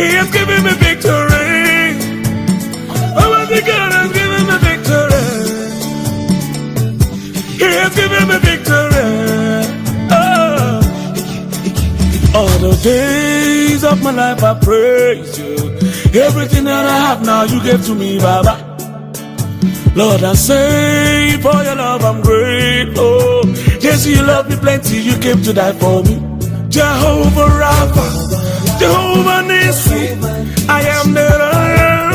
He has given me victory. Almighty God has given me victory. He has given me victory. Oh. All the days of my life I praise you. Everything that I have now you gave to me, Baba. Lord, I say for your love I'm grateful. Yes, you love me plenty, you came to die for me. Jehovah Rapha, Jehovah Nissi, I am that I am.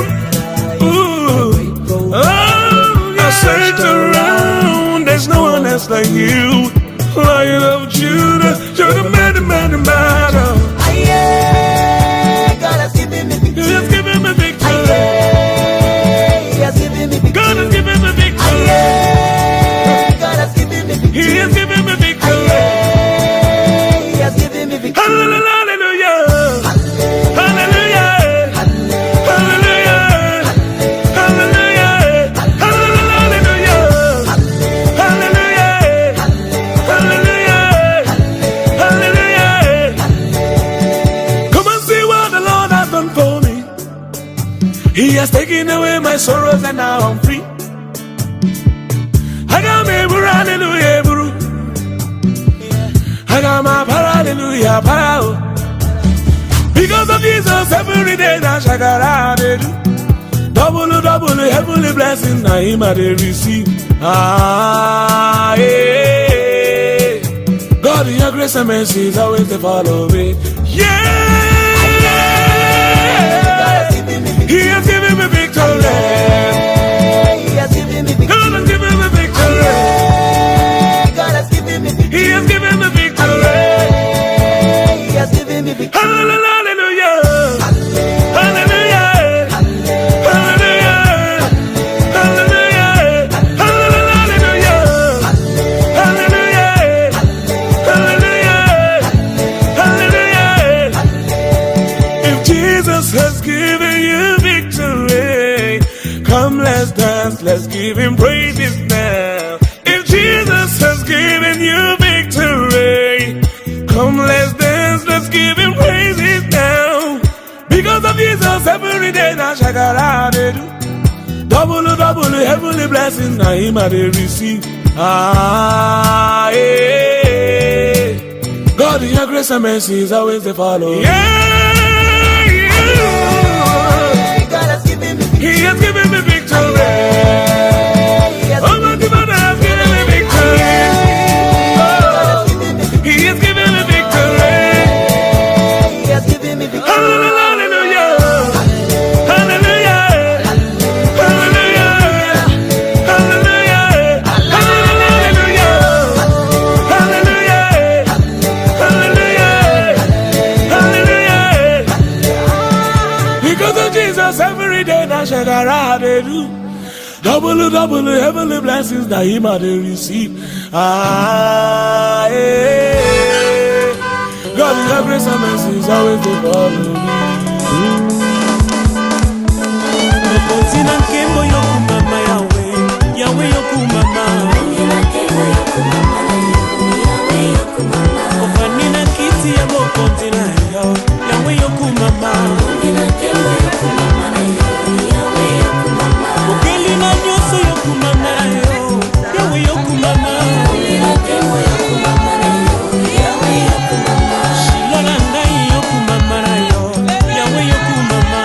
Ooh. Oh, I searched around, there's no one else like you. Lion of Judah, you're the man, the man, the man. God has given me victory. He has given me victory. He has given me victory. God has given me victory. God has given me victory. He has given me victory. He has given me victory. Hallelujah. Hallelujah. Hallelujah. Hallelujah. Hallelujah. Hallelujah. Hallelujah. Come and see what the Lord has done for me. He has taken away my sorrows and now I'm free. I got me, hallelujah, bro. I got my hallelujah, power. Because of Jesus, every day that I do. Double, heavenly blessing, I him I receive. Ah, yeah. God, your grace and mercy is always to follow me. Yeah. He has given me victory. He has given me victory. God has given me victory. God has given me victory. He has given me victory. He has given me victory. Hallelujah. Hallelujah. Hallelujah. Hallelujah. Hallelujah. Hallelujah. Hallelujah. Hallelujah. If Jesus has given you victory, come let's dance, let's give him praises now. If Jesus has given you victory, come let's dance, let's give him praises now. Because of Jesus, every day that I do. Double, heavenly blessing, now him I receive. Ah, yeah. God, in your grace and mercy is always to follow. Yeah. God has given me victory. He has given me victory. Almighty Father has given me victory. Oh, He has given me victory. He has given me victory. Hallelujah. Hallelujah. Hallelujah. Hallelujah. Hallelujah. Hallelujah. Hallelujah. Because of Jesus, every day that I do. Double, heavenly blessings that him I receive. Ah, yeah. God, your grace and mercy is always to follow me. Yahweh yokumama. Ofanina kiti ya bokontina yo. Yahweh yokumama. Okeli na nyoso yokumama yo. Yahweh yokumama. Shilola ngai yokumama yo. Yahweh yokumama.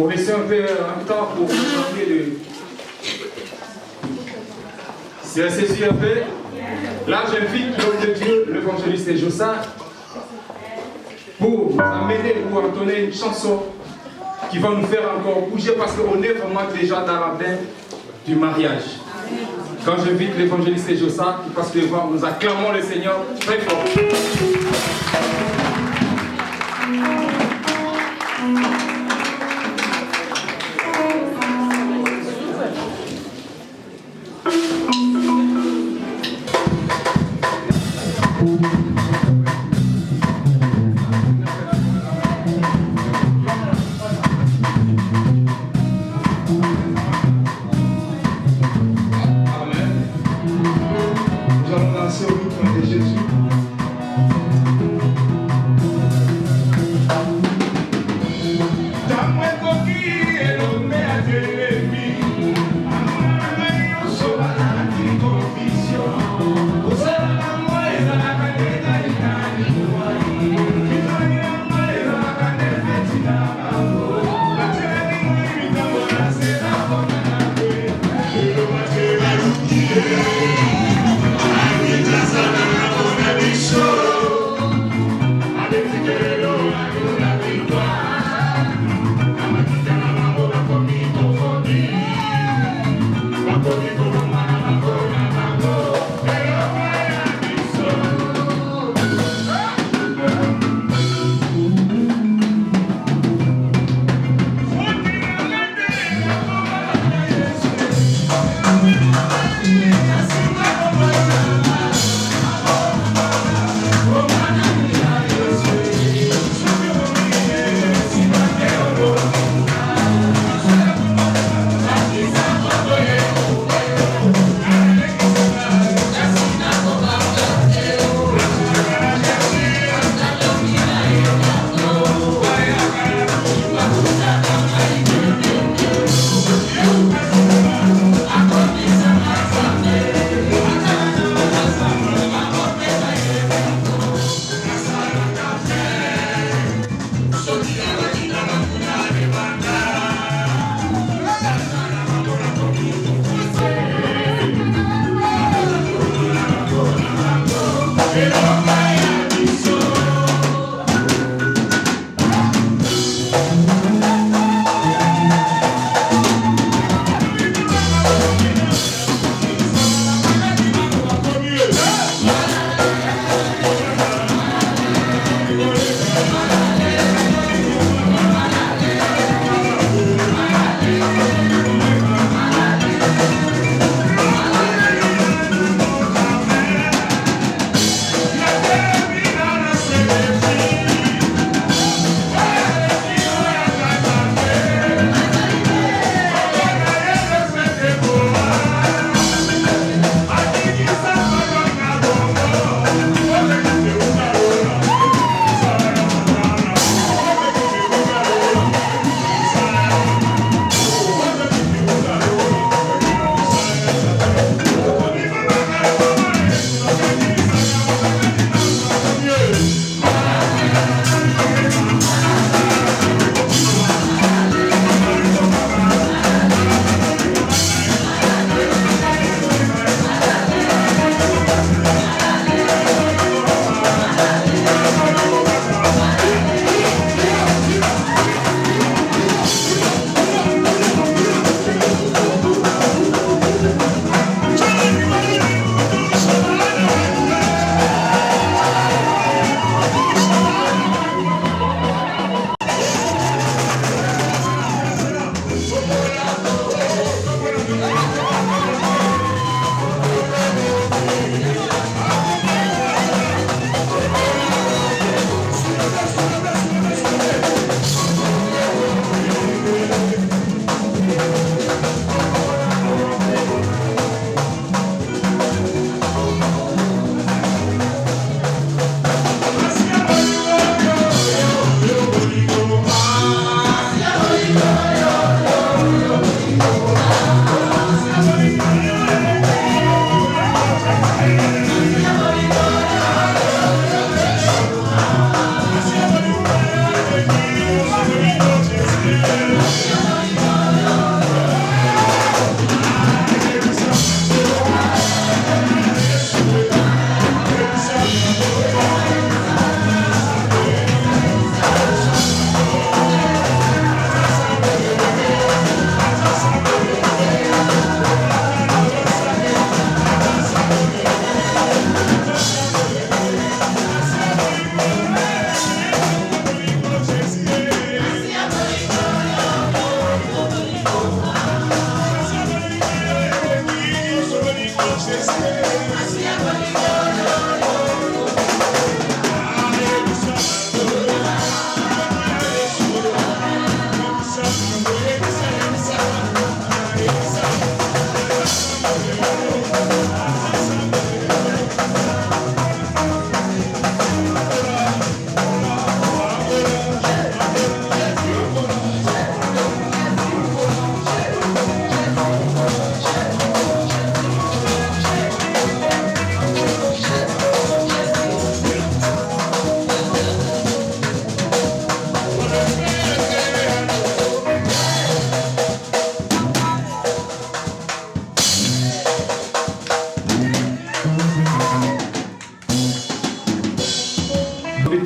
pour laisser un peu un temps pour vous rappeler de... C'est saisi un peu. Là, j'invite l'homme de Dieu, l'évangéliste Jossa, pour nous amener, pour entonner une chanson qui va nous faire encore bouger parce qu'on est vraiment déjà dans la bain du mariage. Quand j'invite l'évangéliste Jossa, parce que nous acclamons le Seigneur très fort.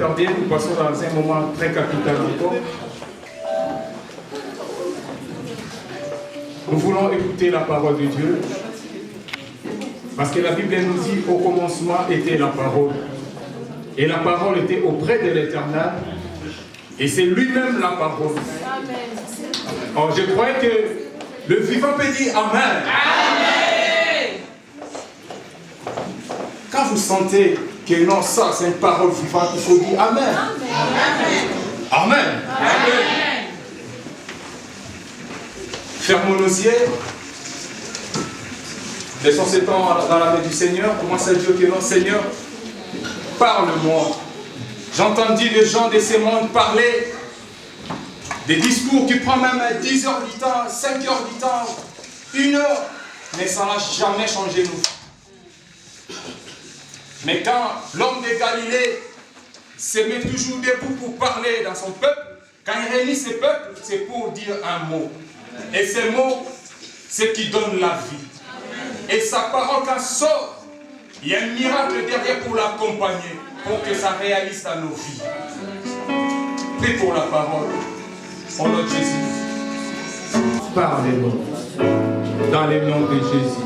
tarder, nous passons dans un moment très capital encore. Nous voulons écouter la parole de Dieu. Parce que la Bible nous dit au commencement était la parole. Et la parole était auprès de l'Éternel. Et c'est lui-même la parole. Alors je crois que le vivant peut dire Amen. Amen. Quand vous sentez que non, ça c'est une parole vivante, il faut dire Amen. Amen. Amen. Amen. Fermons nos yeux. Laissons ce temps dans la main du Seigneur. Commence à dire que non, Seigneur, parle-moi. J'ai entendu des gens de ce monde parler des discours qui prennent même 10 heures du temps, 5 heures du temps, 1 heure, mais ça n'a jamais changé nous. Mais quand l'homme de Galilée se met toujours debout pour parler dans son peuple, quand il réunit ses peuples, c'est pour dire un mot. Et ce mot, c'est qui donne la vie. Et sa parole, quand sort, il y a un miracle derrière pour l'accompagner, pour que ça réalise dans nos vies. Prie pour la parole. Au nom de Jésus. Parlez-nous dans le nom de Jésus.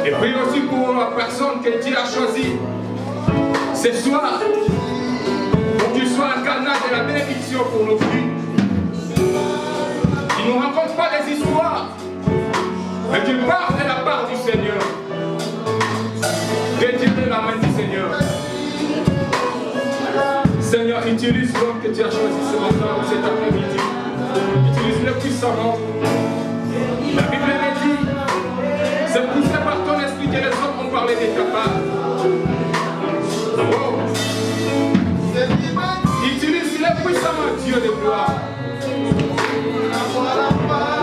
Et prie aussi pour la personne que Dieu a choisie ce soir, pour qu'il soit un canal de la bénédiction pour nos vies. Il ne nous raconte pas des histoires, mais qu'il parle de la part du Seigneur. Dédiez la main du Seigneur. Seigneur, utilise l'homme que tu as choisi ce matin ou cet après-midi. Utilise-le puissamment. La Bible me dit, c'est poussé par ton esprit que les hommes ont parlé de ta part. Oh. Utilise-le puissamment, Dieu de gloire. Pour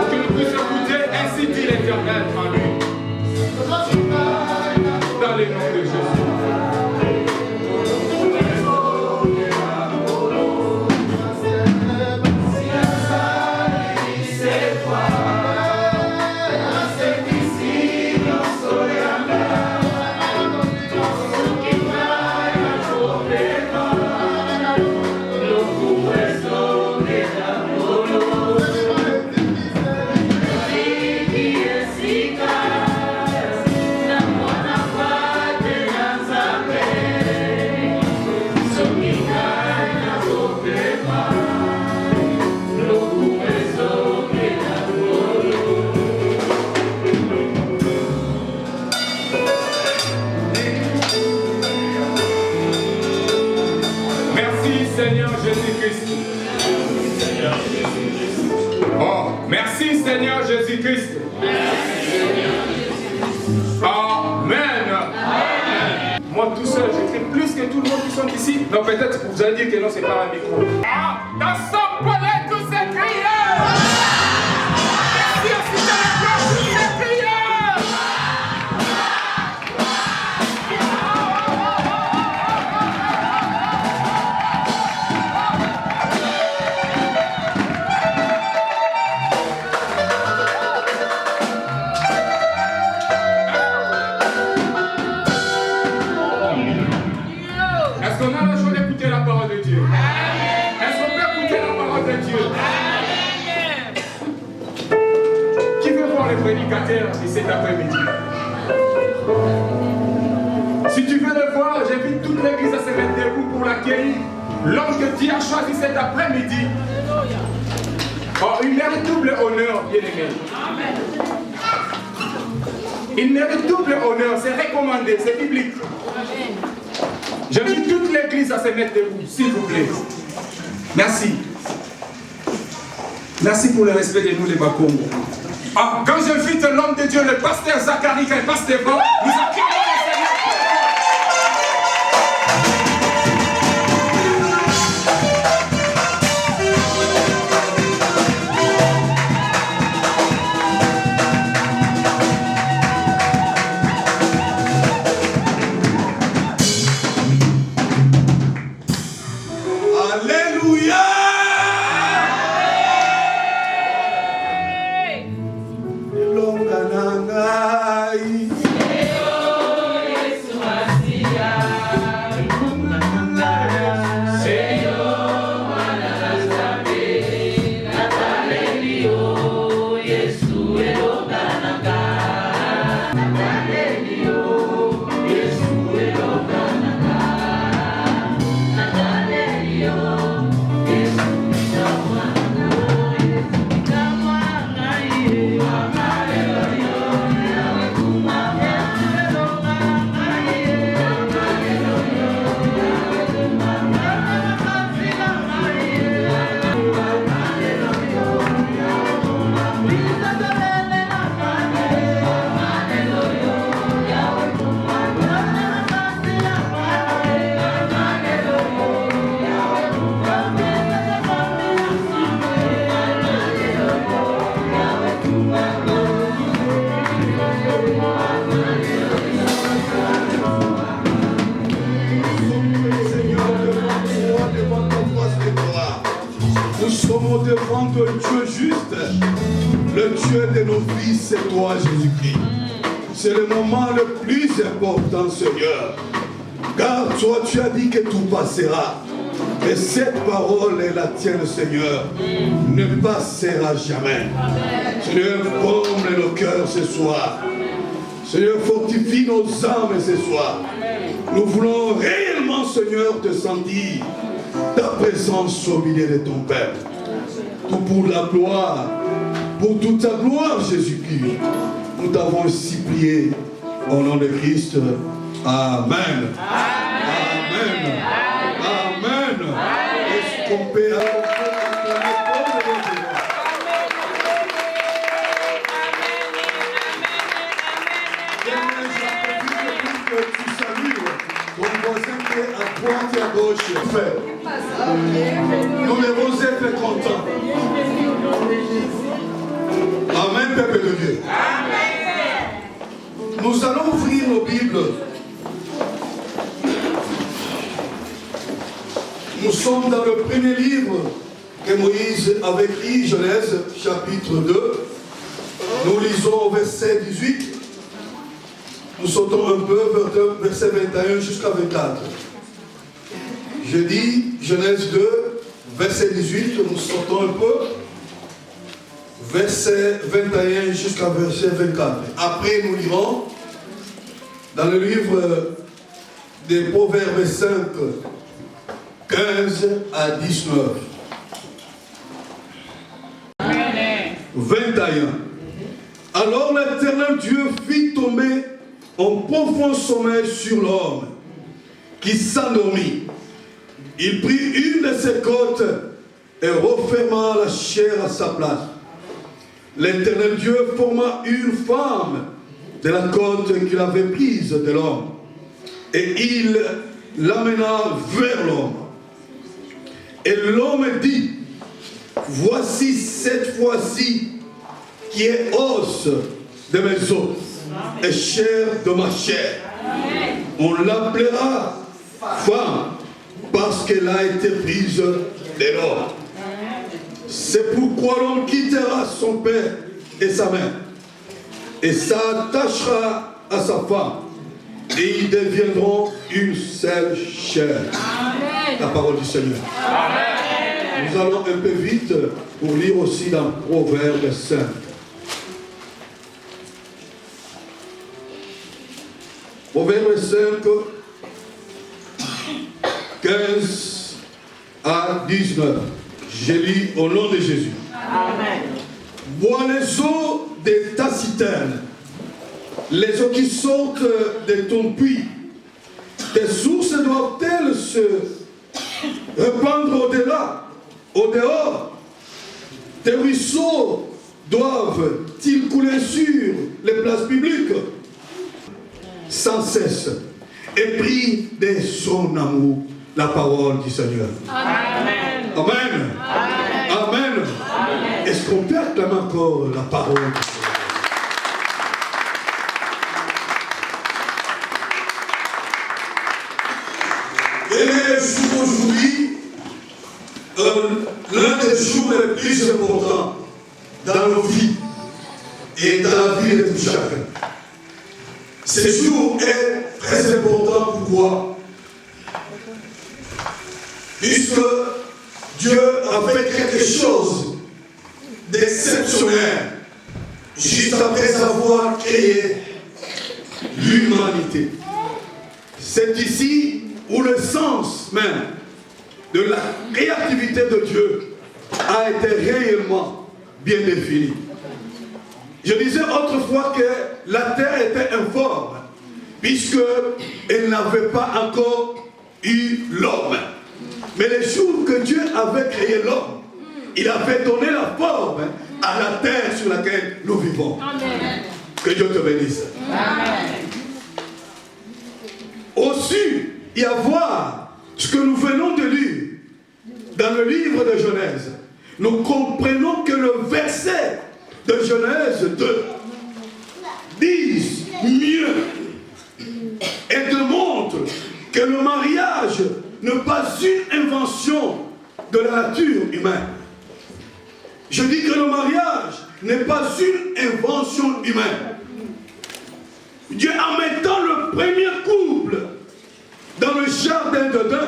que nous puissions écouter, ainsi dit l'Éternel en lui. Dans le nom de Jésus. Seigneur Jésus-Christ. Oh, merci Seigneur Jésus-Christ. Amen. Amen. Moi tout seul, j'écris plus que tout le monde qui sont ici. Non, peut-être vous allez dire que non, c'est pas un micro. Dans son palais, tous ces crieurs. Merci aussi de la gloire, tous ces crieurs. Est-ce qu'on a la joie d'écouter la parole de Dieu? Est-ce qu'on peut écouter la parole de Dieu? Qui veut voir le prédicateur de cet après-midi? Si tu veux le voir, j'invite toute l'église à se mettre debout pour l'accueillir. L'homme que Dieu a choisi cet après-midi. Oh, il mérite double honneur, bien-aimé. Il mérite double honneur, c'est recommandé, c'est biblique. J'invite toute l'église à se mettre debout, s'il vous plaît. Merci. Merci pour le respect de nous, les Bakongo. Ah, quand j'invite l'homme de Dieu, le pasteur Zacharie, qui passe devant, nous acclamons le Seigneur. Longa nangai. juste. Le Dieu de nos vies, c'est toi, Jésus-Christ. C'est le moment le plus important, Seigneur. Car toi, tu as dit que tout passera. Et cette parole est la tienne, Seigneur, ne passera jamais. Seigneur, comble nos cœurs ce soir. Seigneur, fortifie nos âmes ce soir. Nous voulons réellement, Seigneur, te sentir ta présence au milieu de ton peuple. Tout pour la gloire, pour toute ta gloire, Jésus-Christ. Nous t'avons supplié au nom de Christ. Amen. Amen. Amen. Est-ce qu'on peut acclamer pour le Seigneur? Que tu salues ton voisin qui est à droite et à gauche. Nous devons être contents. Amen, peuple de Dieu. Nous allons ouvrir nos Bibles. Nous sommes dans le premier livre que Moïse avait écrit, Genèse, chapitre 2. Nous lisons au verset 18. Nous sautons un peu vers verset 21 jusqu'à 24. Je dis Genèse 2, verset 18, nous sautons un peu. Verset 21 jusqu'à verset 24. Après, nous lirons dans le livre des Proverbes 5, 15 à 19. 21. Alors l'Éternel Dieu fit tomber un profond sommeil sur l'homme qui s'endormit. Il prit une de ses côtes et referma la chair à sa place. L'Éternel Dieu forma une femme de la côte qu'il avait prise de l'homme et il l'amena vers l'homme. Et l'homme dit, voici cette fois-ci qui est os de mes os et chair de ma chair. On l'appellera femme parce qu'elle a été prise de l'homme. C'est pourquoi l'homme quittera son père et sa mère et s'attachera à sa femme et ils deviendront une seule chair. Amen. La parole du Seigneur. Amen. Nous allons un peu vite pour lire aussi dans Proverbes 5. Proverbes 5, 15 à 19. Je lis au nom de Jésus. Amen. Bois les eaux de ta citerne, les eaux qui sortent de ton puits. Tes sources doivent-elles se répandre au-delà, au-dehors? Tes ruisseaux doivent-ils couler sur les places publiques? Sans cesse, et prie de son amour la parole du Seigneur. Amen. Amen. Amen. Amen. Amen. Est-ce qu'on peut acclamer encore la parole du Seigneur? Quel est le jour aujourd'hui, l'un des jours les plus importants dans nos vies et dans la vie de tout chacun? Ce jour est très important. Pourquoi? Puisque Dieu a fait quelque chose d'exceptionnel juste après avoir créé l'humanité. C'est ici où le sens même de la créativité de Dieu a été réellement bien défini. Je disais autrefois que la terre était informe, puisqu'elle n'avait pas encore eu l'homme. Mais le jour que Dieu avait créé l'homme, il avait donné la forme à la terre sur laquelle nous vivons. Amen. Que Dieu te bénisse. Amen. Aussi, y avoir ce que nous venons de lire dans le livre de Genèse, nous comprenons que le verset de Genèse 2 disent mieux et démontre que le mariage n'est pas une invention de la nature humaine. Je dis que le mariage n'est pas une invention humaine. Dieu, en mettant le premier couple dans le jardin d'Éden,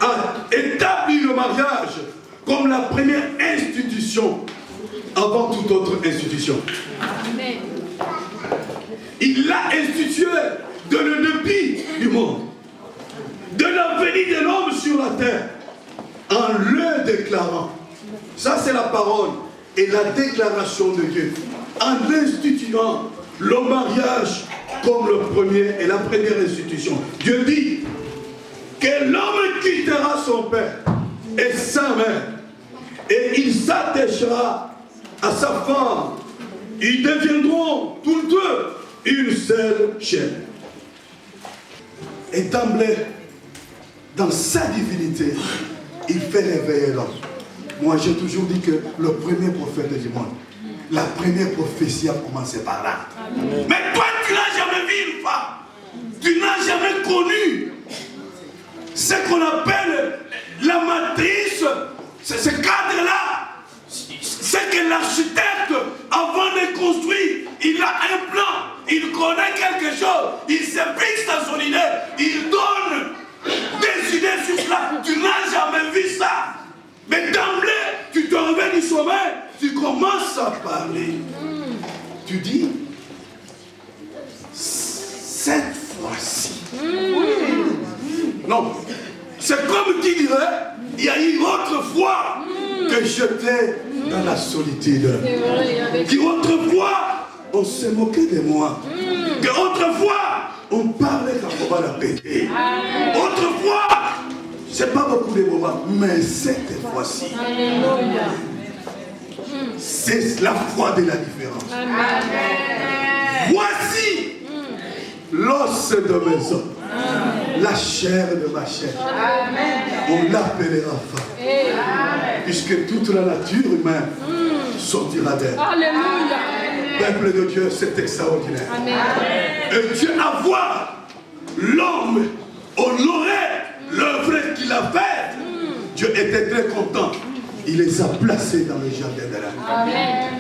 a établi le mariage comme la première institution avant toute autre institution. Amen. Il l'a institué de le début du monde, de la venue de l'homme sur la terre, en le déclarant. Ça, c'est la parole et la déclaration de Dieu. En instituant le mariage comme le premier et la première institution. Dieu dit que l'homme quittera son père et sa mère et il s'attachera à sa femme. Ils deviendront tous deux une seule chair. Et d'emblée, dans sa divinité, il fait réveiller l'homme. Moi, j'ai toujours dit que le premier prophète du monde, la première prophétie a commencé par là. Amen. Mais toi, tu n'as jamais vu une femme. Tu n'as jamais connu ce qu'on appelle la matrice, ce cadre-là. C'est que l'architecte, avant de construire, il a un plan, il connaît quelque chose, il se fixe dans son idée, il donne des idées sur cela. Tu n'as jamais vu ça. Mais d'emblée, tu te réveilles du sommeil, tu commences à parler. Tu dis, cette fois-ci. Non, c'est comme tu dirais, il y a une autre fois que j'étais dans la solitude. Qui autrefois, on se moquait de moi. Que autrefois, on parlait quand on va la péter. Autrefois, c'est pas beaucoup de moments, mais cette fois-ci, c'est la foi de la différence. Voici l'os de mes os, la chair de ma chair. On l'appellera femme, puisque toute la nature humaine sortira d'elle. Peuple de Dieu, c'est extraordinaire. Et Dieu, à voir l'homme honorer l'œuvre qu'il a faite, Dieu était très content. Il les a placés dans le jardin d'Éden.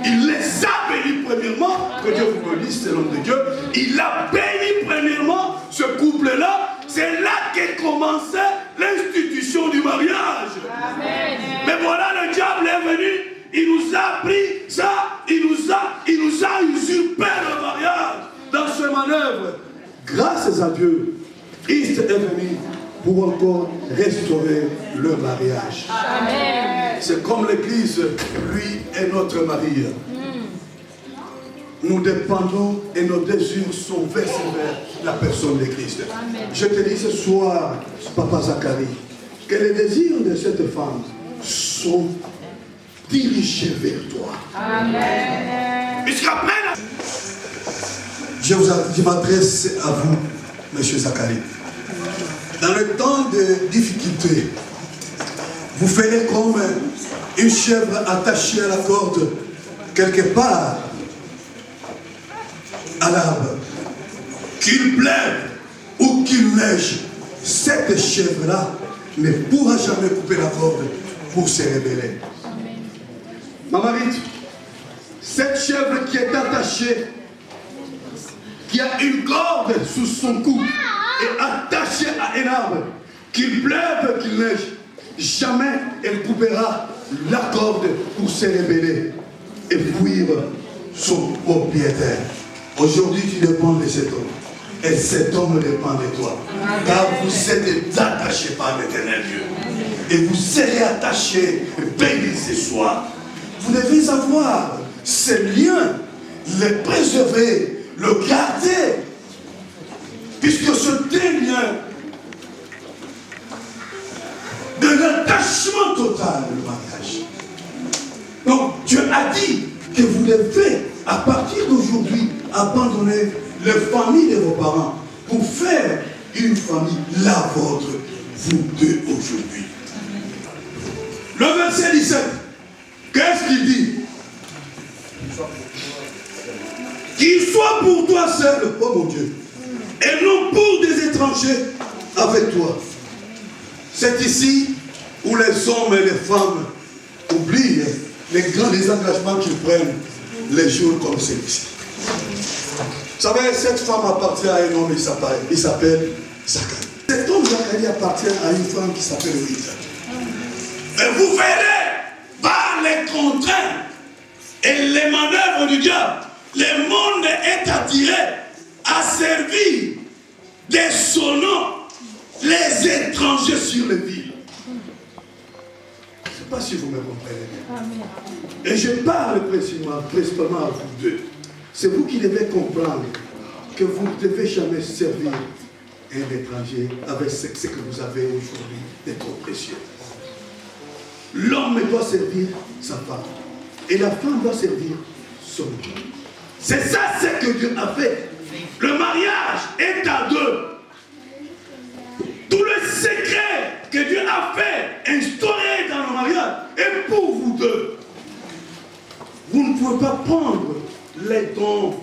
Il les a bénis premièrement, que Dieu vous bénisse, c'est l'homme de Dieu. Il a béni premièrement ce couple-là. C'est là qu'est commencé l'institution du mariage. Amen. Mais voilà, le diable est venu, il nous a pris ça, il nous a usurpé le mariage dans ce manœuvre. Grâce à Dieu, Christ est venu pour encore restaurer le mariage. Amen. C'est comme l'Église, lui est notre mari. Nous dépendons et nos désirs sont versés vers la personne de Christ. Amen. Je te dis ce soir, Papa Zacharie, que les désirs de cette femme sont dirigés vers toi. Amen. Je m'adresse à vous, Monsieur Zacharie. Dans le temps de difficulté, vous ferez comme une chèvre attachée à la corde quelque part à l'arbre. Qu'il pleuve ou qu'il neige, cette chèvre-là ne pourra jamais couper la corde pour se révéler. Ma Marite, cette chèvre qui est attachée, qui a une corde sous son cou, est attachée à un arbre, qu'il pleuve, qu'il neige, jamais elle coupera la corde pour se révéler et fuir son propriétaire. Aujourd'hui, tu dépends de cet homme. Et cet homme dépend de toi. Car vous êtes attachés par l'Éternel Dieu. Et vous serez attachés, bénis ce soir. Vous devez avoir ce lien, le préserver, le garder. Puisque ce lien de l'attachement total, le mariage. Donc, Dieu a dit que vous devez, à partir d'aujourd'hui, abandonner les familles de vos parents pour faire une famille, la vôtre, vous deux aujourd'hui. Le verset 17, qu'est-ce qu'il dit? Qu'il soit pour toi seul, oh mon Dieu, et non pour des étrangers avec toi. C'est ici où les hommes et les femmes oublient les engagements qu'ils prennent les jours comme celui-ci. Vous savez, cette femme appartient à un homme, il s'appelle Zacharie. Cet homme Zacharie appartient à une femme qui s'appelle Rita. Et vous verrez, par les contraintes et les manœuvres du diable, le monde est attiré à servir des sonnants les étrangers sur les villes. Je ne sais pas si vous me comprenez bien. Et je parle principalement à vous deux. C'est vous qui devez comprendre que vous ne devez jamais servir un étranger avec ce que vous avez aujourd'hui de trop précieux. L'homme doit servir sa femme. Et la femme doit servir son homme. C'est ça ce que Dieu a fait. Le mariage est à deux. Tout le secret que Dieu a fait, instauré dans le mariage, est pour vous deux. Vous ne pouvez pas prendre les dons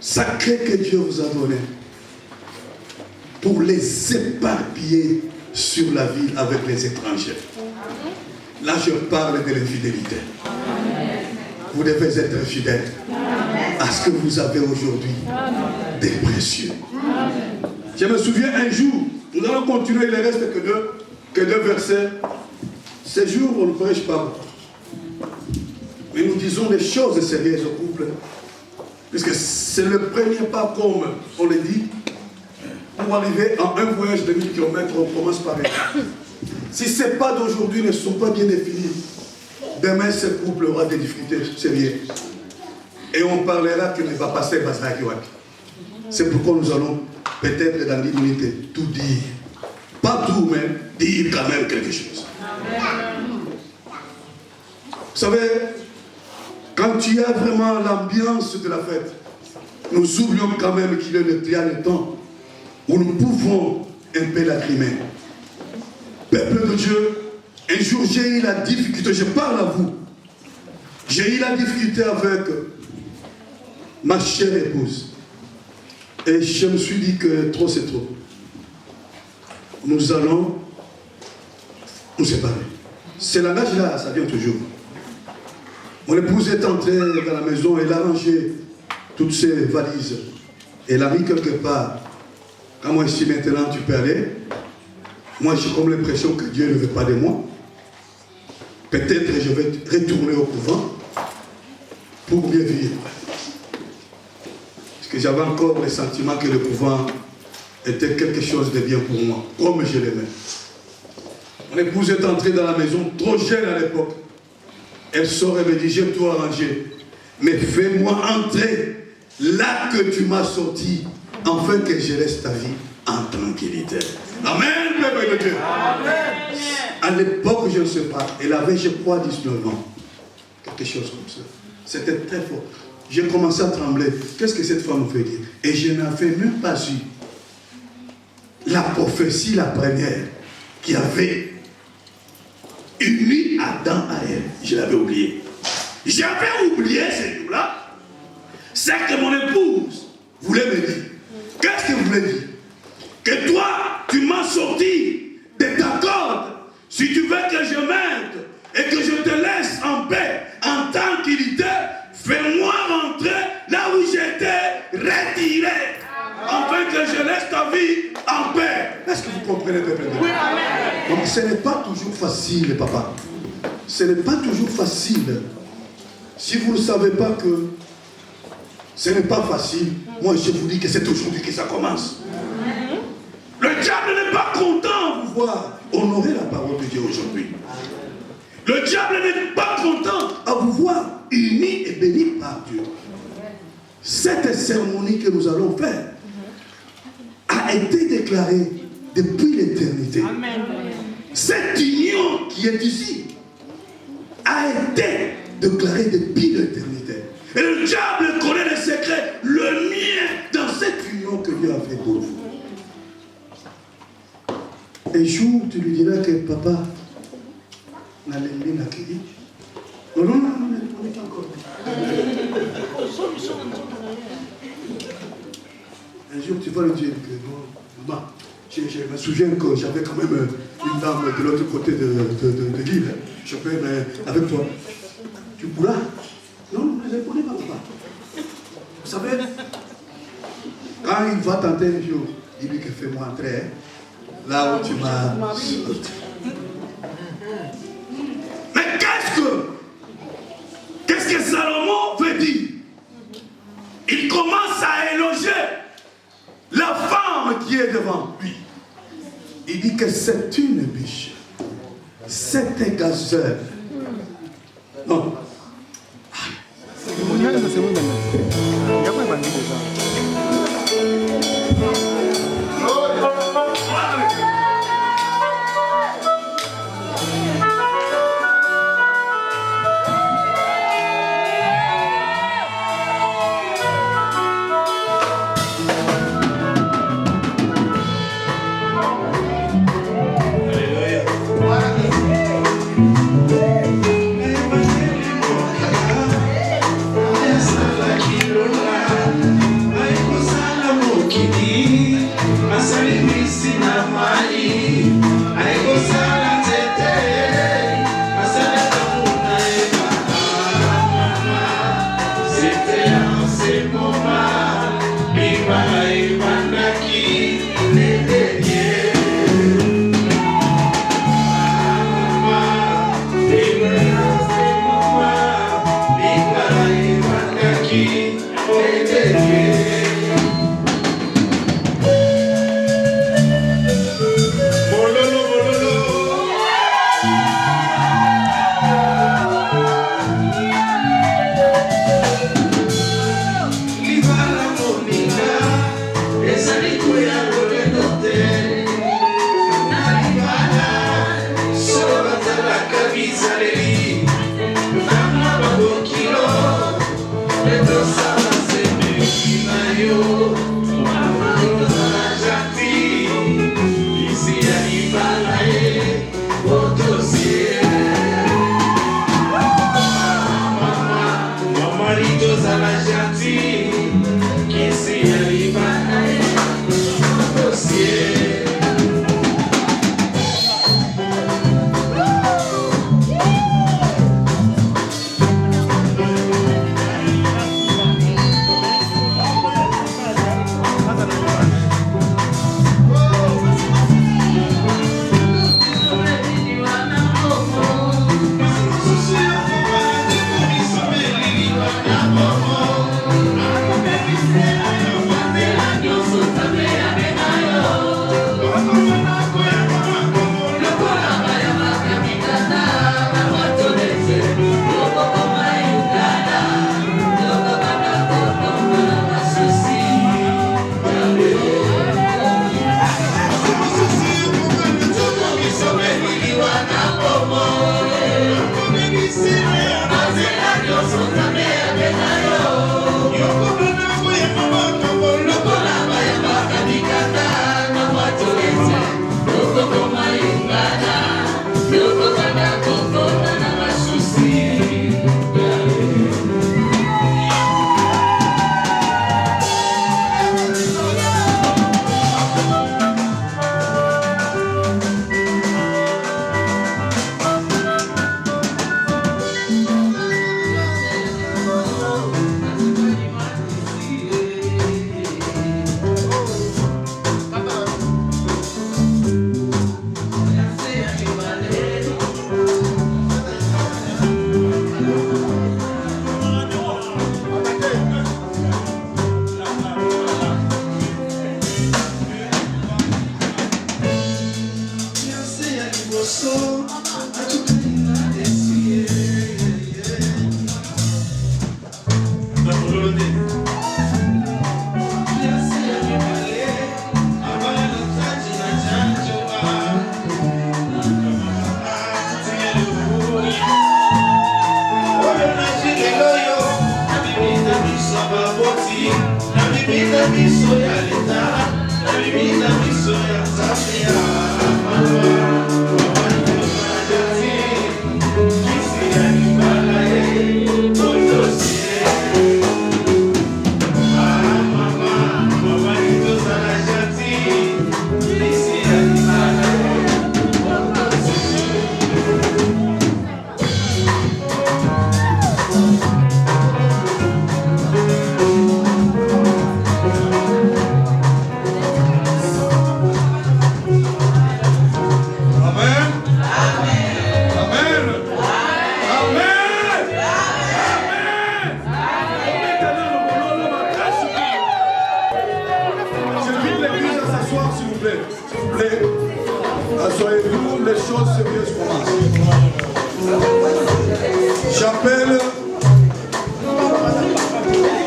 sacrés que Dieu vous a donnés pour les éparpiller sur la ville avec les étrangers. Là, je parle de l'infidélité. Vous devez être fidèles à ce que vous avez aujourd'hui des précieux. Je me souviens un jour, nous allons continuer, il ne reste que deux versets. Ces jours, on ne prêche pas. Mais nous disons des choses sérieuses au couple. Puisque c'est le premier pas, comme on le dit, pour arriver en un voyage de 1000 km, on commence par étapes. Si ces pas d'aujourd'hui ne sont pas bien définis, demain ce couple aura des difficultés sérieuses. Et on parlera qu'il ne va pas se passer à Kiwaki. C'est pourquoi nous allons peut-être dans 10 minutes tout dire. Pas tout, mais dire quand même quelque chose. Vous savez, quand il y a vraiment l'ambiance de la fête, nous oublions quand même qu'il y a le temps où nous pouvons un peu lacrymer. Peuple de Dieu, un jour j'ai eu la difficulté, je parle à vous, j'ai eu la difficulté avec ma chère épouse. Et je me suis dit que trop c'est trop. Nous allons nous séparer. Ce langage-là, ça vient toujours. Mon épouse est entrée dans la maison, elle a rangé toutes ses valises. Elle a mis quelque part. Quand moi je dis maintenant tu peux aller, moi j'ai comme l'impression que Dieu ne veut pas de moi. Peut-être je vais retourner au couvent pour mieux vivre. Parce que j'avais encore le sentiment que le couvent était quelque chose de bien pour moi, comme je l'aimais. Mon épouse est entrée dans la maison, trop jeune à l'époque. Elle sort et me dit, j'ai tout arrangé, mais fais-moi entrer là que tu m'as sorti, afin que je laisse ta vie en tranquillité. Amen, peuple de Dieu. Amen. À l'époque, je ne sais pas, elle avait, je crois, 19 ans. Quelque chose comme ça. C'était très fort. J'ai commencé à trembler. Qu'est-ce que cette femme veut dire? Et je n'avais même pas su la prophétie, la première, qui avait uni Adam à elle. Je l'avais oublié. J'avais oublié ce jour-là. C'est que mon épouse voulait me dire. Qu'est-ce que vous voulez dire? Que toi, tu m'as sorti de ta corde. Si tu veux que je m'aide et que je te laisse en paix, en tranquillité, fais-moi rentrer là où j'étais retiré. Afin que je laisse ta vie en paix. Est-ce que vous comprenez, peuple de Dieu? Oui, amen. Donc ce n'est pas toujours facile, papa. Ce n'est pas toujours facile. Si vous ne savez pas que ce n'est pas facile, moi je vous dis que c'est aujourd'hui que ça commence. Le diable n'est pas content de vous voir honorer la parole de Dieu aujourd'hui. Le diable n'est pas content à vous voir unis et bénis par Dieu. Cette cérémonie que nous allons faire a été déclarée depuis l'éternité. Cette union qui est ici a été déclarée depuis l'éternité. Et le diable connaît les secrets, le mien, dans cette union que Dieu a fait pour vous. Un jour, tu lui diras que papa n'a l'aimé la crédit. Non, on est encore. Un jour, tu vas lui dire que non, maman, je me souviens que j'avais quand même une dame de l'autre côté de l'île. je peux être avec toi. Tu pourras? Non, je ne pourrai pas, papa. Vous savez, quand il va tenter un jour, il dit que fais-moi entrer, hein, là où tu m'as sorti. Mais qu'est-ce que Salomon veut dire? Il commence à éloger la femme qui est devant lui. Il dit que c'est une biche. C'est un gazelle. Non.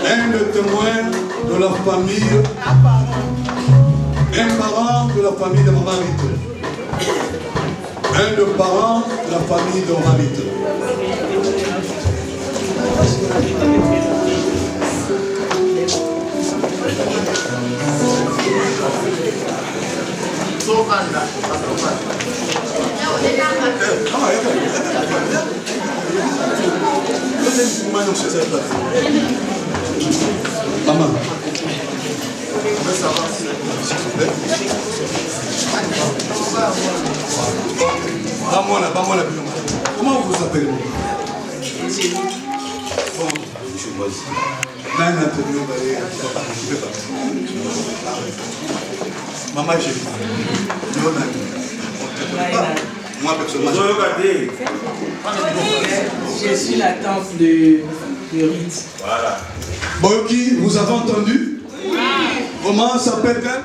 Un des témoins de la famille, un parent de la famille de Maman Rite. Un des parents de la famille de Maman Rite. Maman. Comment vous appelez? Bon, monsieur Moïse. Maman, moi, personnellement. Je suis la tante de Rite. Voilà. Boyoki, vous avez entendu? Oui. Comment s'appelle-t-elle?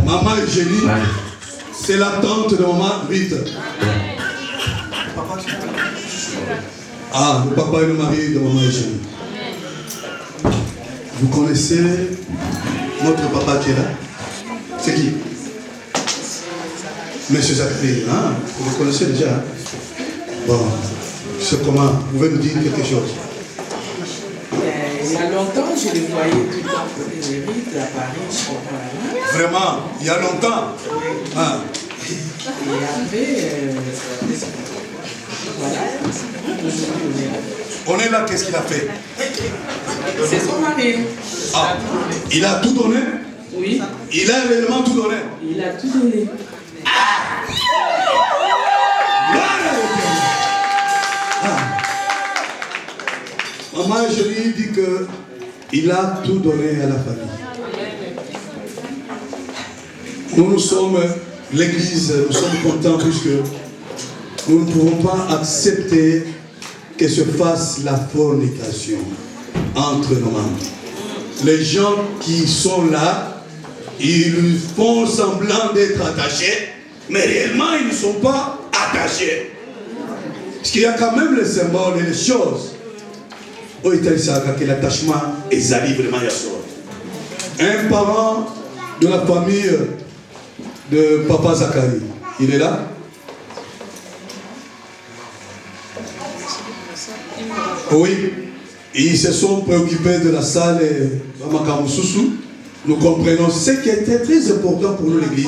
Maman Eugénie, c'est la tante de maman Rite. Ah, le papa et le mari de maman Eugénie. Vous connaissez notre papa qui est là? C'est qui? Monsieur Zachary, hein? Vous le connaissez déjà? Hein? Bon, c'est comment? Vous pouvez nous dire quelque chose? Il y a longtemps, je le voyais tout le temps côté de Rite, à Paris, je comprends là. Vraiment? Il y a longtemps? Oui. Ah. Et après, voilà, aujourd'hui on est là, qu'est-ce qu'il a fait? C'est son mari. Ah, il a tout donné? Oui. Il a réellement tout donné? Il a tout donné. Maman, je lui dis que il a tout donné à la famille. Nous sommes l'église, nous sommes contents puisque nous ne pouvons pas accepter que se fasse la fornication entre nos membres. Les gens qui sont là, ils font semblant d'être attachés, mais réellement ils ne sont pas attachés. Parce qu'il y a quand même les symboles et les choses. Où est-il que l'attachement est vraiment un parent de la famille de Papa Zacharie, il est là? Oui, ils se sont préoccupés de la salle Makamususu. Nous comprenons ce qui était très important pour nous l'église,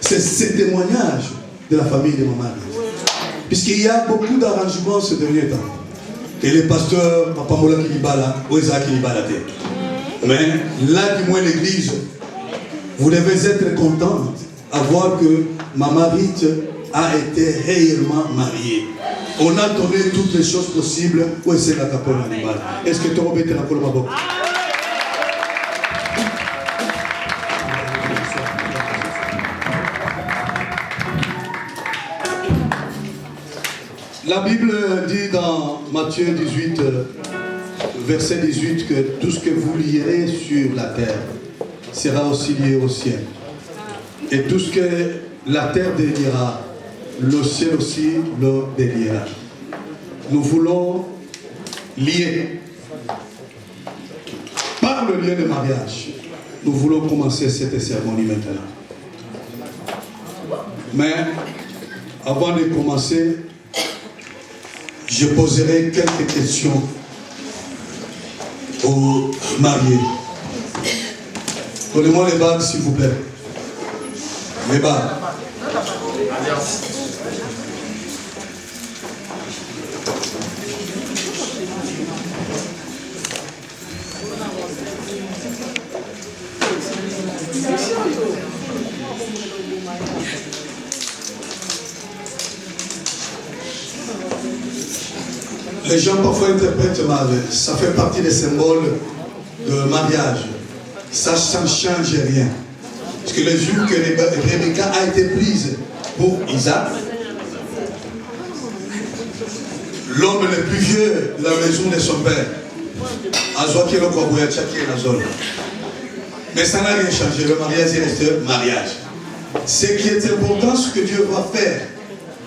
c'est ce témoignage de la famille de Maman. Puisqu'il y a beaucoup d'arrangements ce dernier temps. Et les pasteurs, Papa Mola Kilibala, Oeza Kilibala. Mais là, du moins l'église, vous devez être content à voir que Maman Rite a été réellement mariée. On a donné toutes les choses possibles. Où est-ce la capole animale? Est-ce que tu as obéi la capole mabok? La Bible dit dans Matthieu 18, verset 18, que tout ce que vous lierez sur la terre sera aussi lié au ciel. Et tout ce que la terre déliera, le ciel aussi le déliera. Nous voulons lier. Par le lien de mariage, nous voulons commencer cette cérémonie maintenant. Mais avant de commencer, je poserai quelques questions aux mariés. Donnez-moi les bagues, s'il vous plaît. Les bagues. Les gens parfois interprètent mal. Ça fait partie des symboles de mariage. Ça ne change rien. Parce que les jours que Rebecca a été prise pour Isaac, l'homme le plus vieux de la maison de son père, mais ça n'a rien changé. Le mariage est resté mariage. Ce qui est important, ce que Dieu va faire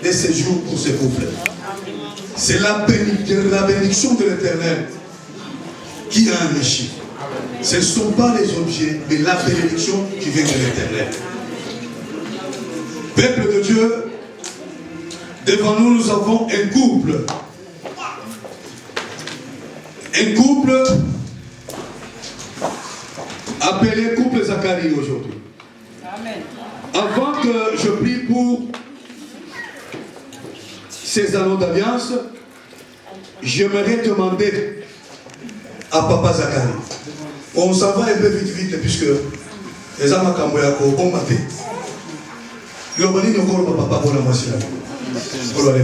de ces jours pour ce couple. C'est la bénédiction de l'Éternel qui a un chiffre. Ce ne sont pas les objets, mais la bénédiction qui vient de l'Éternel. Peuple de Dieu, devant nous, nous avons un couple. Un couple appelé couple Zacharie aujourd'hui. Avant que je prie pour ces anneaux d'alliance, j'aimerais demander à Papa Zacharie. On s'en va un peu vite, puisque les amas Kamboyako ont maté. Le bani ne colle pas papa pour la machine. Voilà,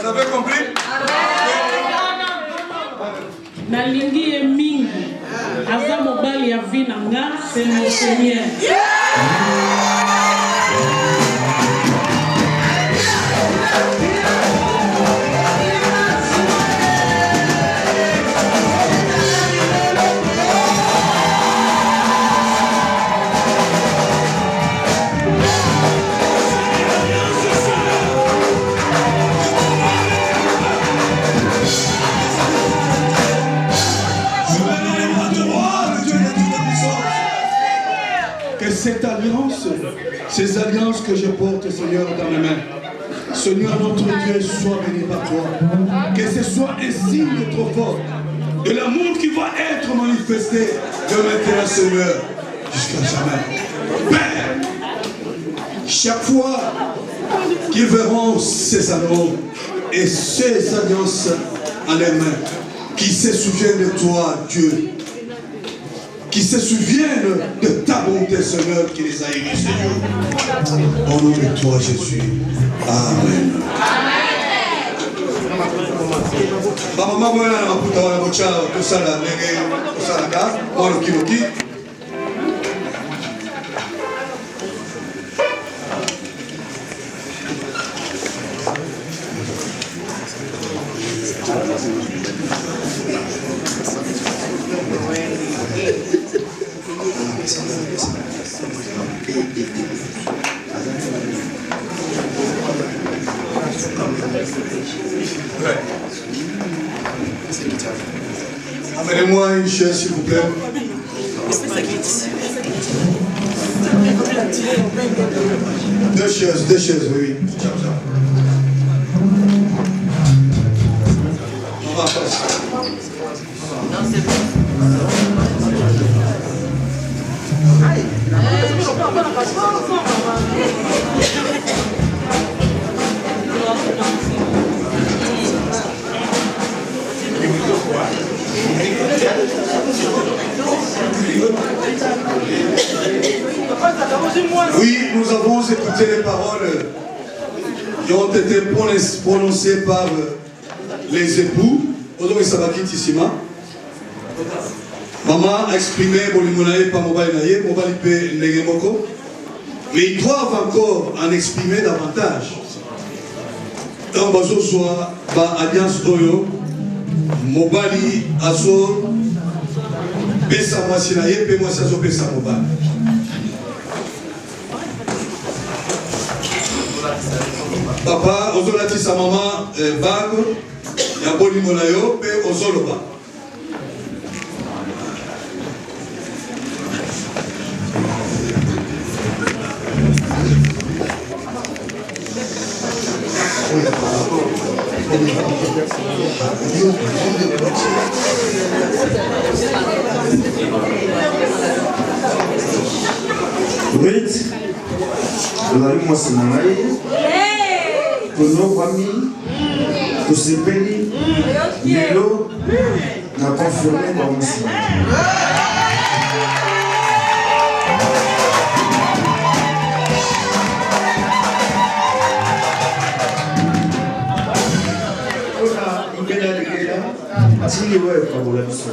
vous avez compris? Nalingi ye mingi aza mobali ya vie na nga, c'est mon Seigneur. Cette alliance, ces alliances que je porte, Seigneur, dans mes mains, Seigneur notre Dieu, sois béni par toi. Que ce soit un signe trop fort de l'amour qui va être manifesté de maintenant, Seigneur, jusqu'à jamais. Père, chaque fois qu'ils verront ces anneaux et ces alliances en les mains, qui se souviennent de toi, Dieu, qui se souviennent de ta bonté, Seigneur, qui les a émis, Seigneur. Au nom de toi, Jésus. Amen. Amenez-moi une chaise, s'il vous plaît. Deux chaises, oui. On va passer. Oui, nous avons écouté les paroles qui ont été prononcées par les époux. Maman a exprimé mais ils doivent encore en exprimer davantage. Donc, bazo soit alliance Oyo, Mobali, Azo, Pesa Masinaye, Pe Mosazo Pesa Mobali. Papa, Ozolati sa maman, Bag, Yaboli Monayo, Pe Ozoloba. Ruth, ozali mwasi na ngai tozobwami tosepeli lelo na konfirme kwa mwasi na ngai. Tili wewe kwa mulabiso.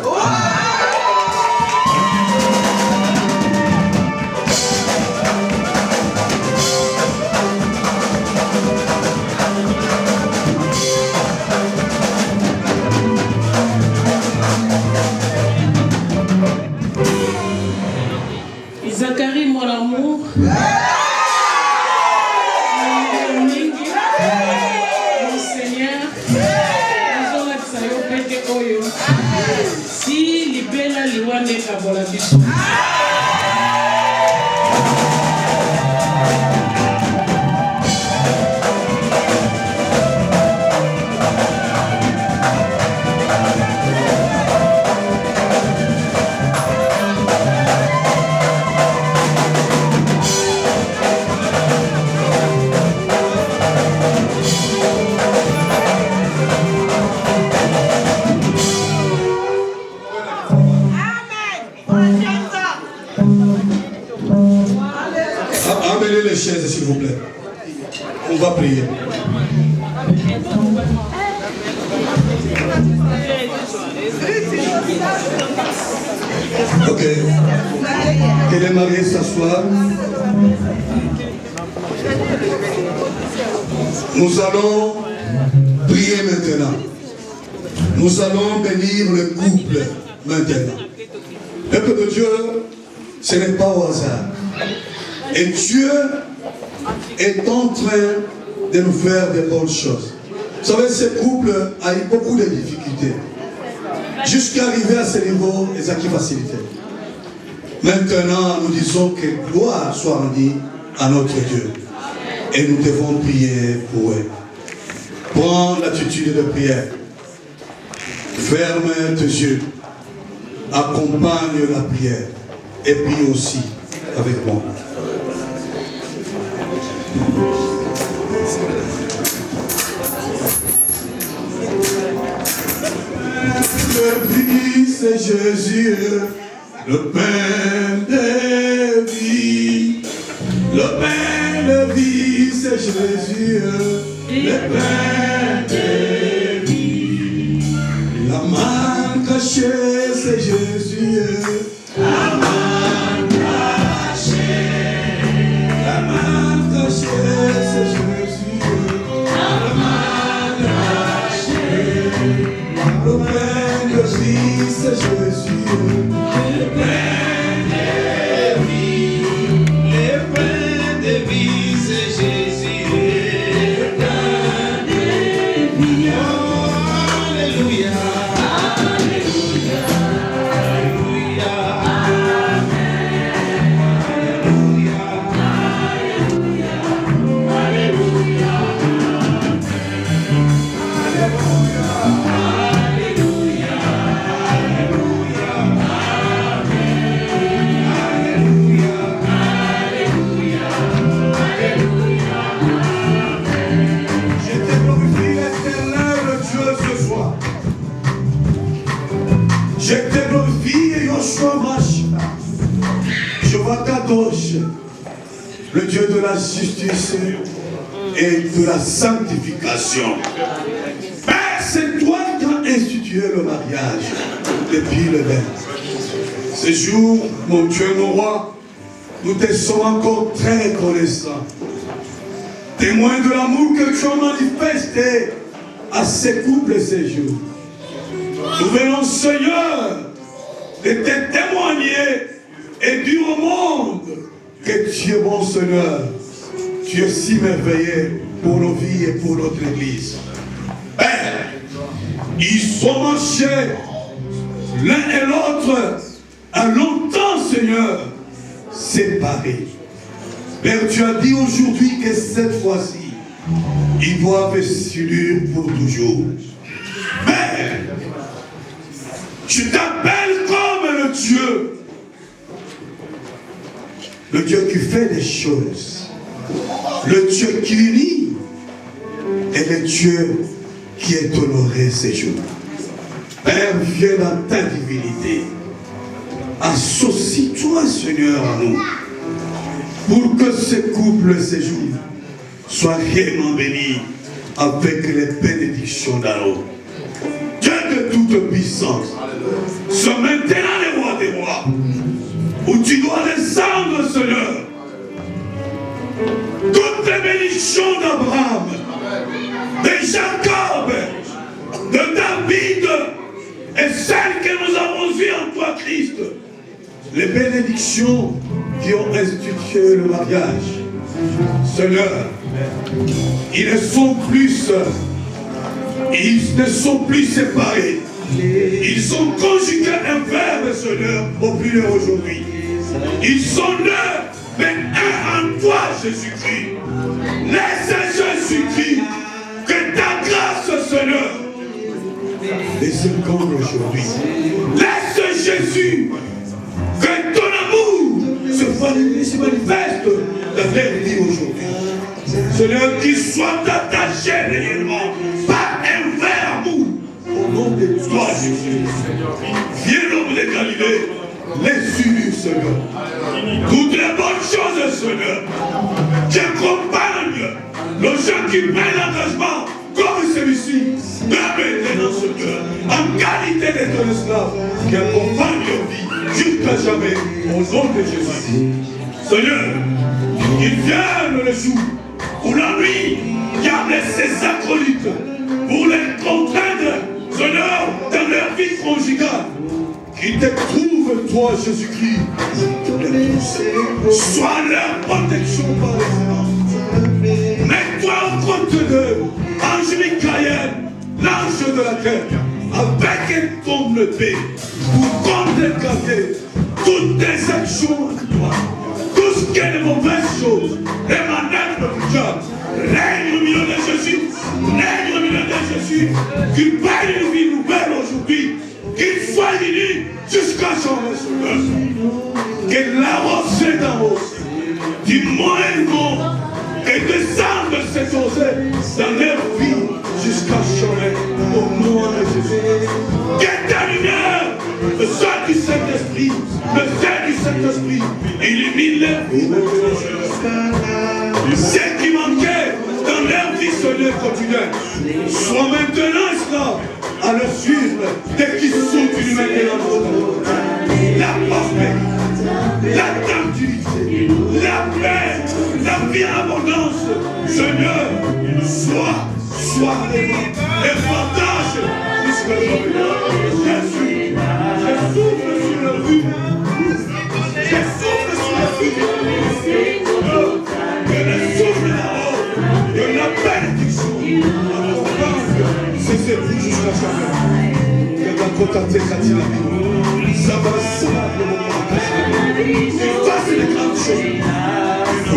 Zacharie, mon amour. Si libela liwane kabola biso. Amenez les chaises, s'il vous plaît. On va prier. Ok. Que les mariés s'assoient. Nous allons prier maintenant. Nous allons bénir le couple maintenant. Peuple de Dieu, ce n'est pas au hasard. Et Dieu est en train de nous faire de bonnes choses. Vous savez, ce couple a eu beaucoup de difficultés. Jusqu'à arriver à ce niveau, ils ont facilité. Maintenant, nous disons que gloire soit rendue à notre Dieu. Et nous devons prier pour eux. Prends l'attitude de prière. Ferme tes yeux. Accompagne la prière. Et prie aussi avec moi. Le Fils est Jésus, le pain de vie. Le pain de vie, c'est Jésus, le pain de vie. La main cachée, c'est Jésus, la main cachée. La main cachée, c'est Jésus, la main cachée. Le pain de vie, c'est Jésus, le pain de vie. Le pain de vie, c'est Jésus, le pain de vie. Oh, alléluia, alléluia, alléluia, je te glorifie, Yoshua Mashiach. Je vois Kadosh, le Dieu de la justice et de la sanctification. Père, c'est toi qui as institué le mariage depuis le début. Ce jour, mon Dieu, mon roi, nous te sommes encore très reconnaissants. Témoins de l'amour que tu as manifesté à ces couples ces jours. Nous venons, Seigneur, de te témoigner et dire au monde que tu es bon, Seigneur. Tu es si merveilleux pour nos vies et pour notre Église. Père, ils sont marchés l'un et l'autre à longtemps, Seigneur, séparés. Père, tu as dit aujourd'hui que cette fois-ci, ils doivent s'unir pour toujours. Père, je t'appelle comme le Dieu le Dieu qui fait des choses, le Dieu qui unit et le Dieu qui est honoré ces jours. Père, viens dans ta divinité. Associe-toi, Seigneur, à nous, pour que ce couple, ces jours, soit réellement béni avec les bénédictions d'Aro. Dieu de toute puissance, ce maintenant les rois des rois, où tu dois descendre, Seigneur, toutes les bénédictions d'Abraham, de Jacob, de David, et celles que nous avons vues en toi, Christ, les bénédictions qui ont institué le mariage. Seigneur, ils ne sont plus séparés. Ils sont conjugués un verbe, Seigneur, au pluriel aujourd'hui. Ils sont deux, mais un en toi, Jésus-Christ. Laisse Jésus-Christ, que ta grâce, Seigneur, les encombre aujourd'hui. Laisse Jésus, que ton amour se manifeste dans leur vie aujourd'hui. Seigneur, qu'ils soient attachés réellement par un verre mou. Au nom de toi, Jésus. Viens, l'homme de Galilée, les unis, Seigneur. Toutes les bonnes choses, Seigneur, qui accompagnent les gens qui prennent l'engagement comme celui-ci, de maintenant, Seigneur, en qualité de ton esclave, qui accompagne leur vie jusqu'à jamais, au nom de Jésus. Seigneur, qu'il vienne le jour où la nuit qui a blessé ses acolytes pour les contraindre, Seigneur, dans leur vie conjugale, qu'ils te trouvent, toi, Jésus-Christ, sois leur protection par l'excellence. Mets-toi au côté d'eux, ange Michael, l'ange de la terre, avec ton épée, pour contrecarrer toutes tes actions à toi. Tout ce qui est de mauvaises choses, les manèges de diable, règne au milieu de Jésus, règne au milieu de Jésus, qu'il paye une vie nouvelle aujourd'hui, qu'il soit unis jusqu'à son restaurant, que la rosée d'en haut, du moyen et descende cette osée dans leur vie jusqu'à jamais, au nom de Jésus. Que ta lumière, le sol du Saint-Esprit, le sel du Saint-Esprit, illumine leur vie. Ce qui manquait dans leur vie sur leur quotidien, soit maintenant esclave à le suivre dès qu'ils sont unis maintenant. La prospérité, la tranquillité, la paix, la vie en abondance, Seigneur, sois et partage jusqu'à jamais. Jésus, je souffle sur leur vie. Je souffle sur leur vie. Que le souffle là-haut, que la bénédiction, c'est vous jusqu'à jamais. Que ta côte Katina, ça va le moment. Il fasse les grandes choses. Au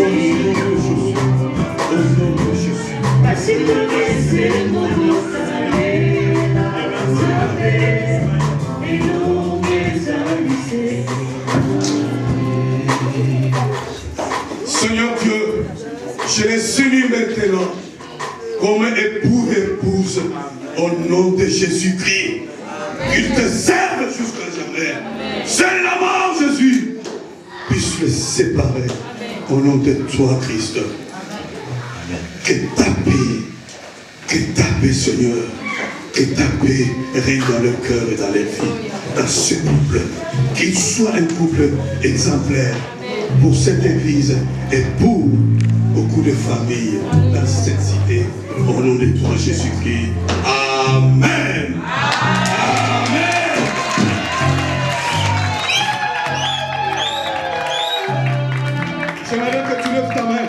nom de Jésus. Parce que c'est mon nom, et non Seigneur Dieu, je les unis maintenant comme époux et épouse au nom de Jésus-Christ. Qu'ils te servent jusqu'à jamais. C'est la mort, Jésus, puisse les séparer au nom de toi, Christ. Que ta paix, Seigneur, que ta paix règne dans le cœur et dans les vies, dans ce couple. Qu'il soit un couple exemplaire pour cette église et pour beaucoup de familles dans cette cité. Au nom de toi, Jésus-Christ. Amen. Amen. J'aimerais que tu lèves ta main.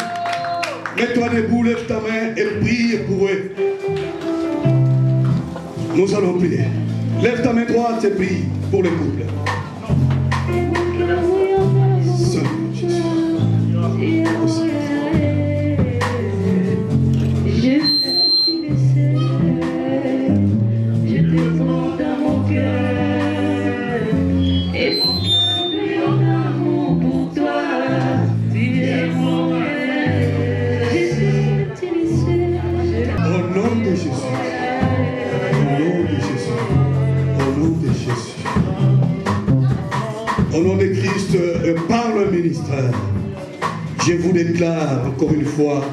Mets-toi debout, lève ta main et prie pour eux. Nous allons prier. Lève ta main droite et prie pour le couple. Seigneur Jésus. Je te prends dans mon cœur et mon amour pour toi. ministre, par le ministère, je vous déclare encore une fois,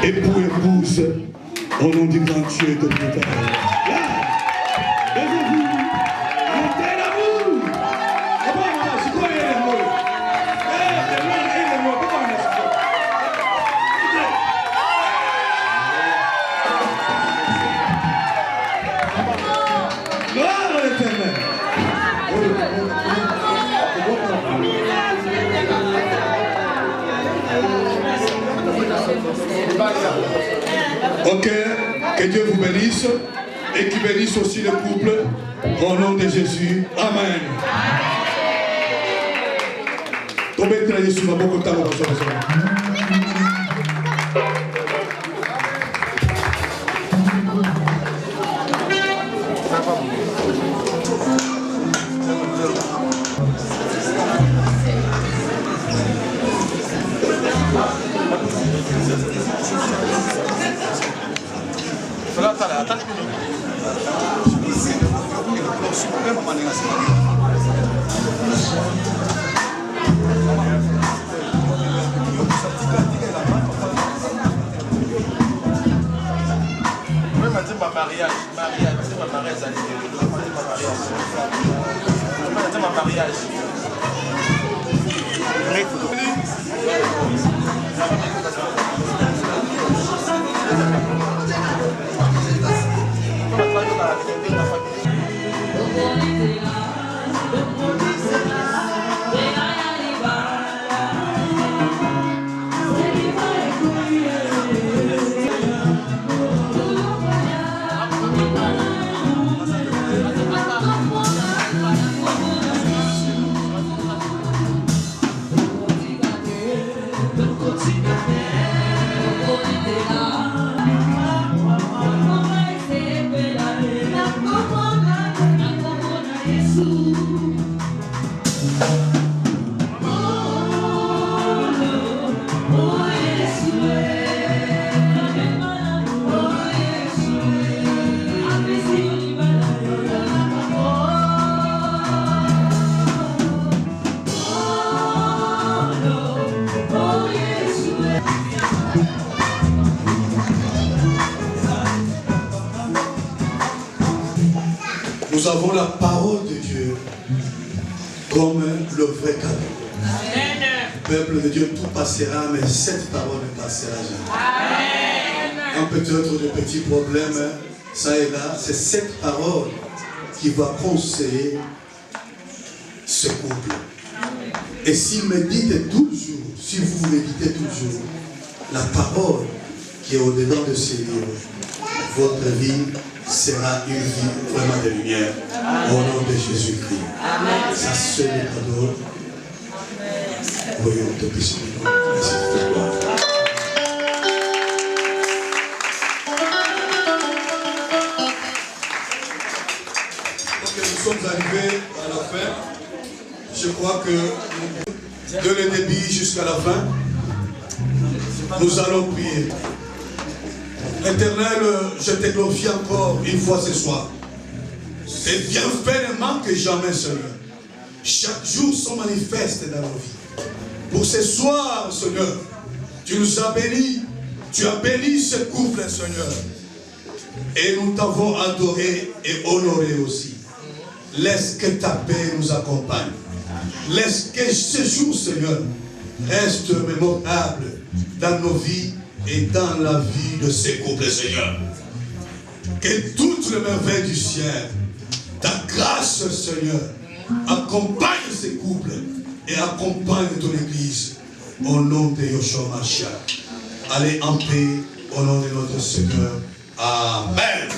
époux, épouse, au nom du grand Dieu de l'univers. Levez-vous, montez l'amour. Gloire à l'Éternel. Ok, que Dieu vous bénisse et qu'il bénisse aussi le couple au nom de Jésus. Amen. Tombez très Jésus, ma beaucoup de temps. Nous avons la parole de Dieu comme le vrai cadeau. Peuple de Dieu, tout passera, mais cette parole ne passera jamais. Peut-être de petits problèmes, ça et là, c'est cette parole qui va conseiller ce couple. Et s'il médite toujours, si vous méditez toujours, la parole qui est au-dedans de ces livres, votre vie sera une vie vraiment de lumière au nom de Jésus-Christ. Ça, c'est le cadeau. Voyons te puissions. Merci de ta gloire. Ok, nous sommes arrivés à la fin. Je crois que de le début jusqu'à la fin, nous allons prier. Éternel, je te glorifie encore une fois ce soir. Tes bienfaits ne manquent jamais, Seigneur. Chaque jour sont manifestes dans nos vies. Pour ce soir, Seigneur, tu nous as bénis. Tu as béni ce couple, Seigneur. Et nous t'avons adoré et honoré aussi. Laisse que ta paix nous accompagne. Laisse que ce jour, Seigneur, reste mémorable dans nos vies et dans la vie de ces couples, Seigneur. Que toutes les merveilles du ciel, ta grâce, Seigneur, accompagne ces couples et accompagne ton Église. Au nom de Yoshua Mashiach. Allez en paix au nom de notre Seigneur. Amen.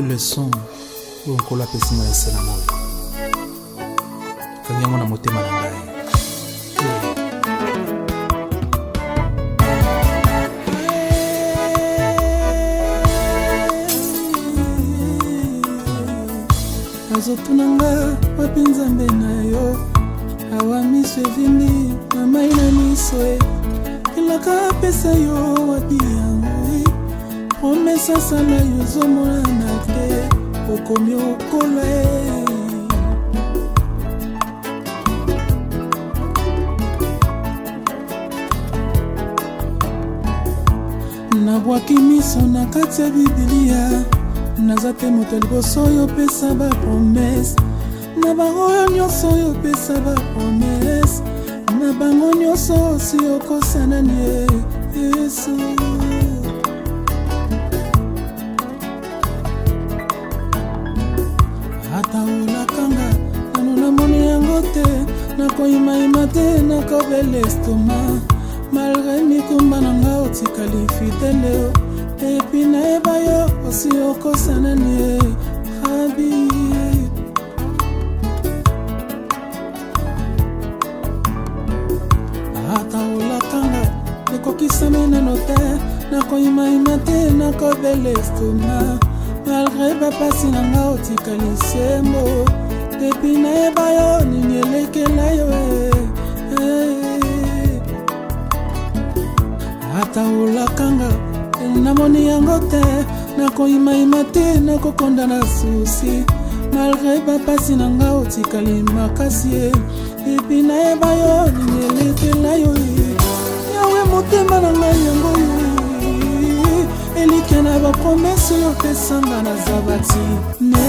deux leçons oyo nkolo apesinga na se na moi kangi yango na motema na ngai. azotunanga wapi nzambe na yo awa miso evimbi na mai na miso e elaka apesa yo wapi yango promesa asala yo ezomonana te okomi okola e nabwaki miso na kati ya bibilia naza te moto liboso oyo opesa bapromese na bango oyo nyonso oyo opesa bapromese na bango nyonso osi okosanani ye Yesu. ata olakanga nano namoni yango te nakoyimayima te nakobela estoma malgré mikumba na nga otikali fidele epi nayeba yo osi okosanani ye Rabi. ata olakanga ekokisami nano te nakoyimayima te nakobela estoma malgré bapasi na nga otikali sembo epi nayeba yo nini elekela yo ata olakanga namoni yango te nakoyimayima te nakokonda na susi malgré bapasi na nga otikali makasi epi nayeba yo nini elekela yo yawe motema na ngai yango elike na bapromese oyo opesanga na zabati ne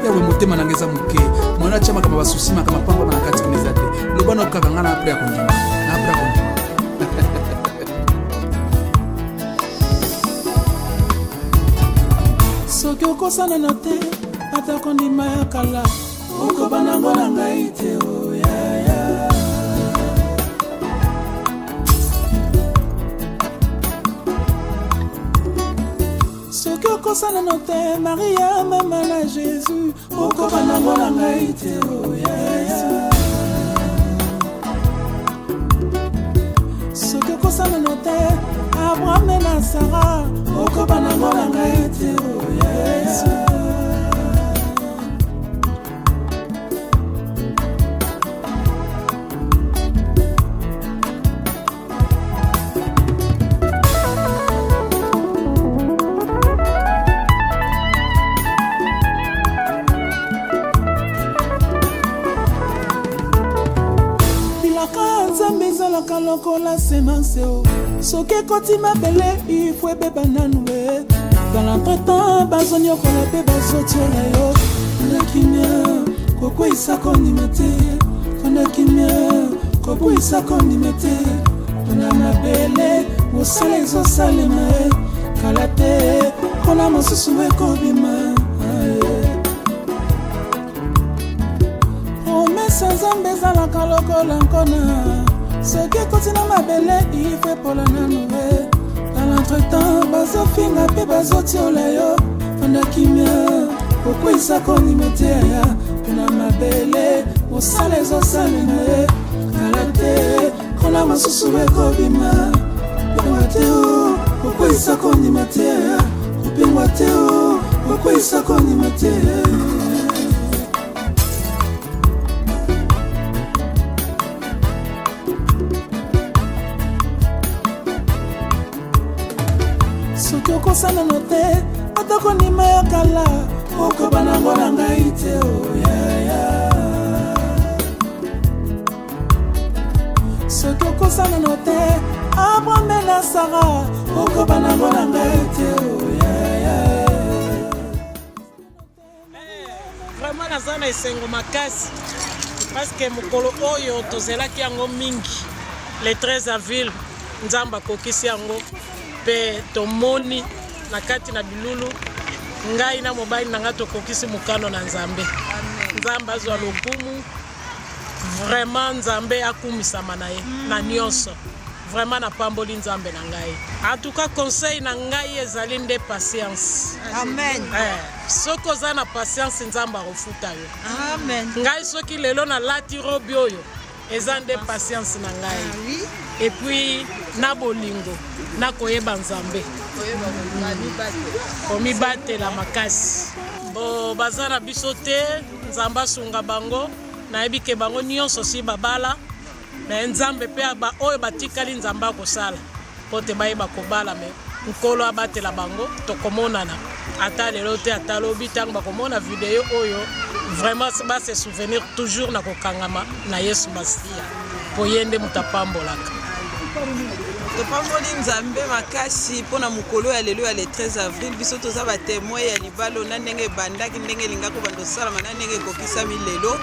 yawe motema nanga eza moke mwana tia makambo basusi makambo pambona na kati kuna eza te lobana okaka nga na apre ya kondima na apre ya kondima soki okosanana te ata kondima ya kala okobanango na ngai te oyaya soki okosanana te maria mama na jésus okobanango na ngai te oyaya soki okosanana te abraham na sara okobanango na ngai te oyaya lokola semence soki ekoti mabele ifo ebeba nanu dans l'entretemps bazonyokola mpe bazotiola yo na kimia kokweyisa kondima te na kimia kokweyisa kondima te na mabele mosala ezosalema kala te mpona mosusu ekobima promesa nzambe ezalaka lokola nkona soki ekoti na mabele ifo epola nanu dans l'entretemps bazofinga mpe bazotiola yo mpona kimia kokweyisa kondima te aya mpona mabele mosala ezosalema kala te mpona mosusu ekobima kopengwa te o kokweyisa kondima te aya kopengwa te o kokweyisa kondima te soki okosanana te atako ndima ya kala okobanango na ngai te oyaya soki okosanana te abraham na sara okobanango na ngai te oyaya vraiment naza na esengo makasi parceke mokolo oyo tozelaki yango mingi le 13 avril nzambe akokisi yango mpe tomoni na kati na bilulu ngai na mobali na nga tokokisi mokano na nzambe nzambe azwa lokumu vraiment nzambe akumisama na ye na nyonso vraiment napamboli nzambe na ngai. En tout cas conseil na ngai ezali nde patience. Amen. Soki oza na patience nzambe akofuta yo. Amen. Ngai soki lelo nalati robe oyo eza nde patience na ngai. Et puis na bolingo nakoyeba nzambe komibatela makasi. Bo baza na biso te nzambe asunga bango nayebi ke bango nyonso si babala na nzambe pe oyo batikali nzambe akosala po te bayeba kobala me nkolo abatela bango tokomonana ata lelo te ata lobi ntango bakomona video oyo vraiment base souvenir toujours na kokangama na Yesu Masiya po ye nde moto apambolaka. topamboli nzambe makasi mpona mokolo ya lelo ya le 13 avril biso toza batemoin ya libalo na ndenge ebandaki ndenge elingaki bando salama na ndenge ekokisami lelo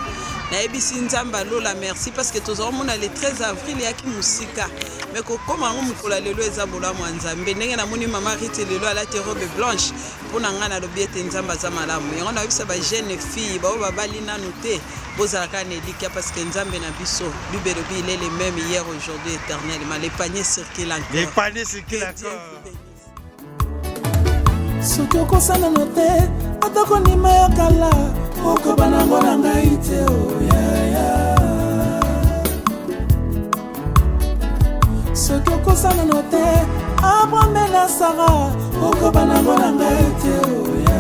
nayebisi nzambe alola merci parce que tozomona le 13 avril yaki musika me kokoma yango mokolo ya lelo eza bolamu ya nzambe ndenge namoni mama Rite lelo alati robe blanche mpona ngai nalobi ete nzambe aza malamu yango nayebisa bajeune fille bao babali nanu te bozalaka na elikia parce que nzambe na biso bible elobi il est le même hier aujourd'hui éternellement les paniers circulent encore. Les paniers circulent encore. soki okosala no te atako ndima ya kala okoba nango na ngai te oyaya soki okosala no te Abraham na Sara okoba nango na ngai te oyaya